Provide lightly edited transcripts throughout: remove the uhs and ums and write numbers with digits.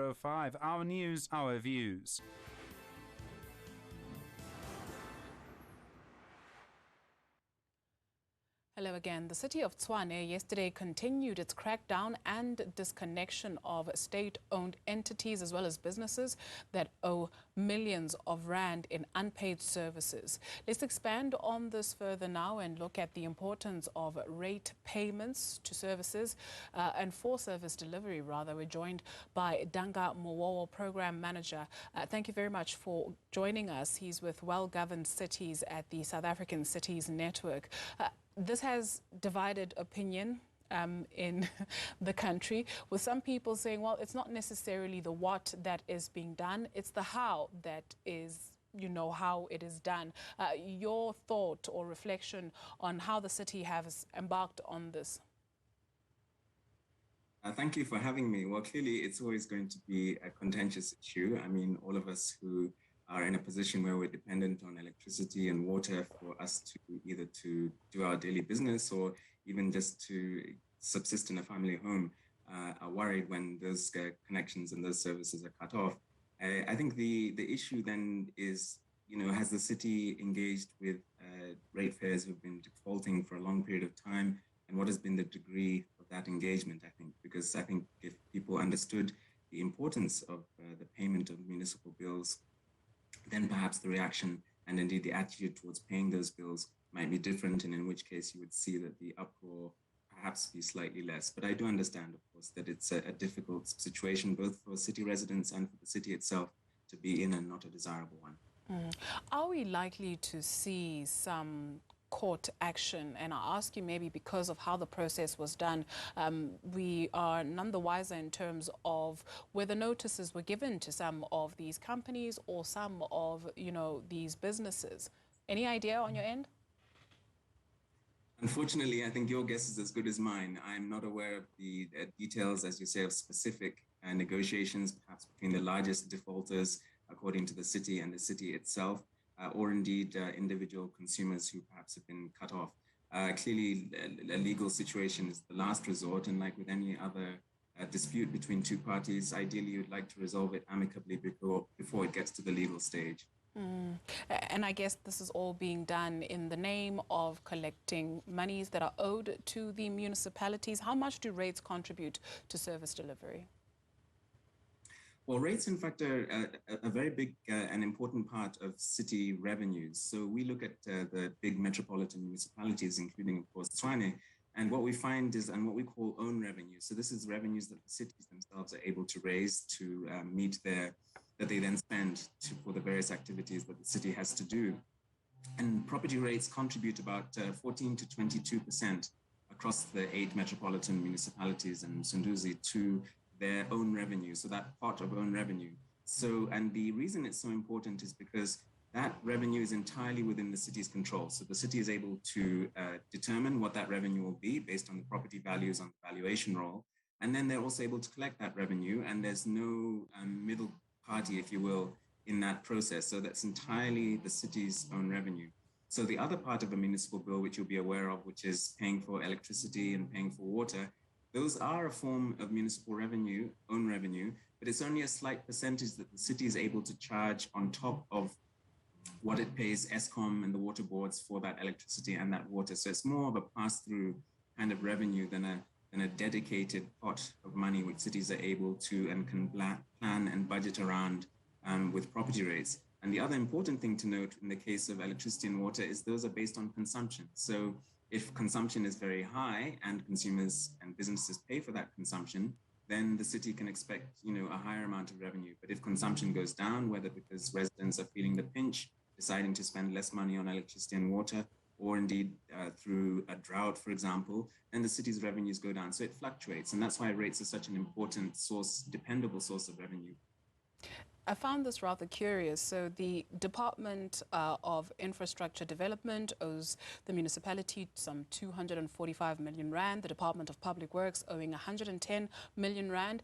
105. Our news, our views. Hello again. The city of Tshwane yesterday continued its crackdown and disconnection of state-owned entities as well as businesses that owe millions of rand in unpaid services. Let's expand on this further now and look at the importance of rate payments to services and for service delivery, rather. We're joined by Danga Mughogho, Program Manager. Thank you very much for joining us. He's with Well-Governed Cities at the South African Cities Network. This has divided opinion in the country, with some people saying, well, it's not necessarily the what that is being done, it's the how that is, how it is done. Your thought or reflection on how the city has embarked on this? Thank you for having me. Well, clearly, it's always going to be a contentious issue. I mean, all of us who are in a position where we're dependent on electricity and water for us to either to do our daily business or even just to subsist in a family home are worried when those connections and those services are cut off. I think the issue then is, has the city engaged with ratepayers who've been defaulting for a long period of time, and what has been the degree of that engagement, I think, because I think if people understood the importance of the payment of municipal bills, then perhaps the reaction and indeed the attitude towards paying those bills might be different, and in which case you would see that the uproar perhaps be slightly less. But I do understand, of course, that it's a difficult situation, both for city residents and for the city itself to be in, and not a desirable one. Are we likely to see some court action? And I ask you maybe because of how the process was done, we are none the wiser in terms of whether notices were given to some of these companies or some of, these businesses. Any idea on your end? Unfortunately, I think your guess is as good as mine. I'm not aware of the details, as you say, of specific negotiations, perhaps between the largest defaulters, according to the city and the city itself, or indeed individual consumers who perhaps have been cut off. Clearly, a legal situation is the last resort, and like with any other dispute between two parties, ideally you'd like to resolve it amicably before it gets to the legal stage. And I guess this is all being done in the name of collecting monies that are owed to the municipalities. How much do rates contribute to service delivery? Well, rates, in fact, are a very big and important part of city revenues. So we look at the big metropolitan municipalities, including, of course, Tshwane, and what we find is, and what we call own revenue. So this is revenues that the cities themselves are able to raise to meet that they then spend for the various activities that the city has to do. And property rates contribute about 14 to 22% across the 8 metropolitan municipalities and Sunduzi to their own revenue, so that part of own revenue. So, and the reason it's so important is because that revenue is entirely within the city's control. So the city is able to determine what that revenue will be based on the property values on the valuation roll. And then they're also able to collect that revenue, and there's no middle party, if you will, in that process. So that's entirely the city's own revenue. So the other part of a municipal bill, which you'll be aware of, which is paying for electricity and paying for water, those are a form of municipal revenue, own revenue, but it's only a slight percentage that the city is able to charge on top of what it pays Eskom and the water boards for that electricity and that water. So it's more of a pass-through kind of revenue than a dedicated pot of money which cities are able to and can plan and budget around with property rates. And the other important thing to note in the case of electricity and water is those are based on consumption. So if consumption is very high and consumers and businesses pay for that consumption, then the city can expect, a higher amount of revenue. But if consumption goes down, whether because residents are feeling the pinch, deciding to spend less money on electricity and water, or indeed through a drought, for example, then the city's revenues go down. So it fluctuates. And that's why rates are such an important source, dependable source of revenue. I found this rather curious. So the Department of Infrastructure Development owes the municipality some 245 million rand. The Department of Public Works owing 110 million rand.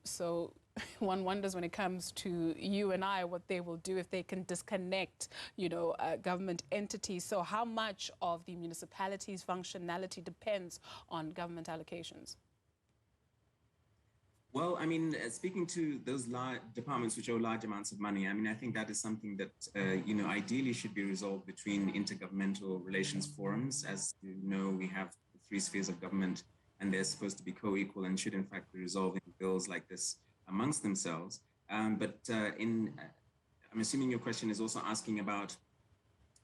So one wonders when it comes to you and I what they will do if they can disconnect, government entities. So how much of the municipality's functionality depends on government allocations? Well, I mean, speaking to those departments which owe large amounts of money, I mean, I think that is something that, ideally should be resolved between intergovernmental relations forums. As you know, we have the three spheres of government, and they're supposed to be co-equal and should, in fact, be resolving bills like this amongst themselves. I'm assuming your question is also asking about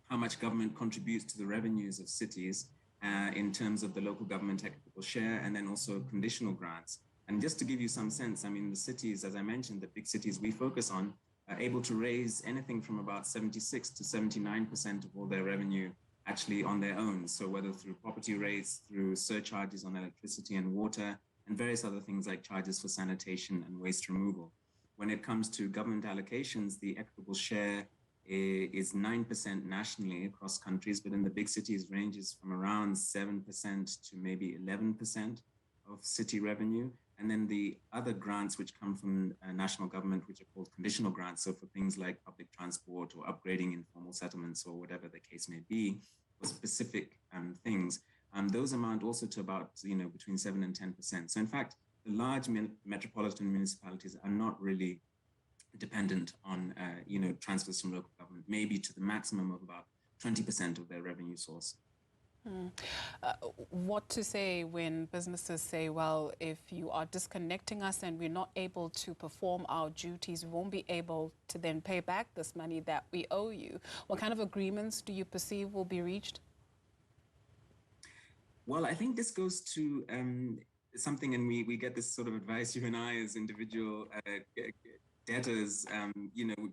how much government contributes to the revenues of cities in terms of the local government equitable share, and then also conditional grants. And just to give you some sense, I mean, the cities, as I mentioned, the big cities we focus on, are able to raise anything from about 76 to 79% of all their revenue actually on their own. So whether through property rates, through surcharges on electricity and water, and various other things like charges for sanitation and waste removal. When it comes to government allocations, the equitable share is 9% nationally across countries, but in the big cities ranges from around 7% to maybe 11% of city revenue. And then the other grants which come from national government, which are called conditional grants, so for things like public transport or upgrading informal settlements or whatever the case may be, for specific things, those amount also to about between 7 and 10%. So in fact, the large metropolitan municipalities are not really dependent on transfers from local government, maybe to the maximum of about 20% of their revenue source. What to say when businesses say, well, if you are disconnecting us and we're not able to perform our duties, we won't be able to then pay back this money that we owe you? What kind of agreements do you perceive will be reached? Well, I think this goes to something, and we get this sort of advice, you and I, as individual debtors.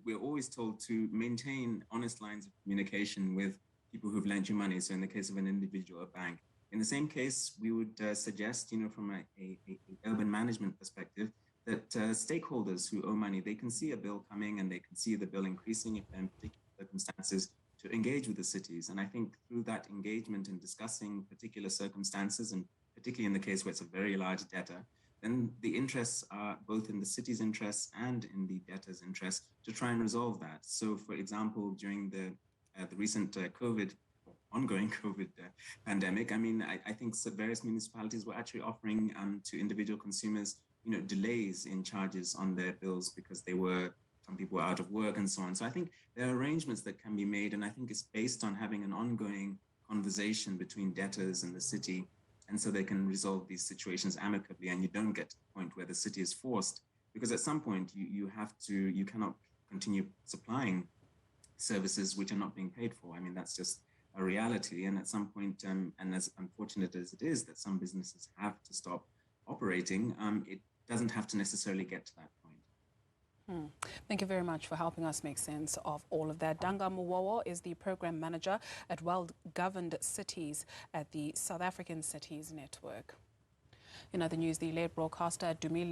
We're always told to maintain honest lines of communication with people who've lent you money. So in the case of an individual, a bank. In the same case, we would suggest, from a urban management perspective, that stakeholders who owe money, they can see a bill coming and they can see the bill increasing if they're in particular circumstances, to engage with the cities. And I think through that engagement and discussing particular circumstances, and particularly in the case where it's a very large debtor, then the interests are both in the city's interests and in the debtor's interests to try and resolve that. So for example, during the recent ongoing COVID pandemic, I mean, I think various municipalities were actually offering to individual consumers, delays in charges on their bills because some people were out of work and so on. So I think there are arrangements that can be made, and I think it's based on having an ongoing conversation between debtors and the city, and so they can resolve these situations amicably, and you don't get to the point where the city is forced, because at some point you cannot continue supplying services which are not being paid for. I mean, that's just a reality. And at some point, and as unfortunate as it is that some businesses have to stop operating, it doesn't have to necessarily get to that point. Thank you very much for helping us make sense of all of that. Danga Mughogho is the program manager at Well-Governed Cities at the South African Cities Network. In other news, the late broadcaster Dumile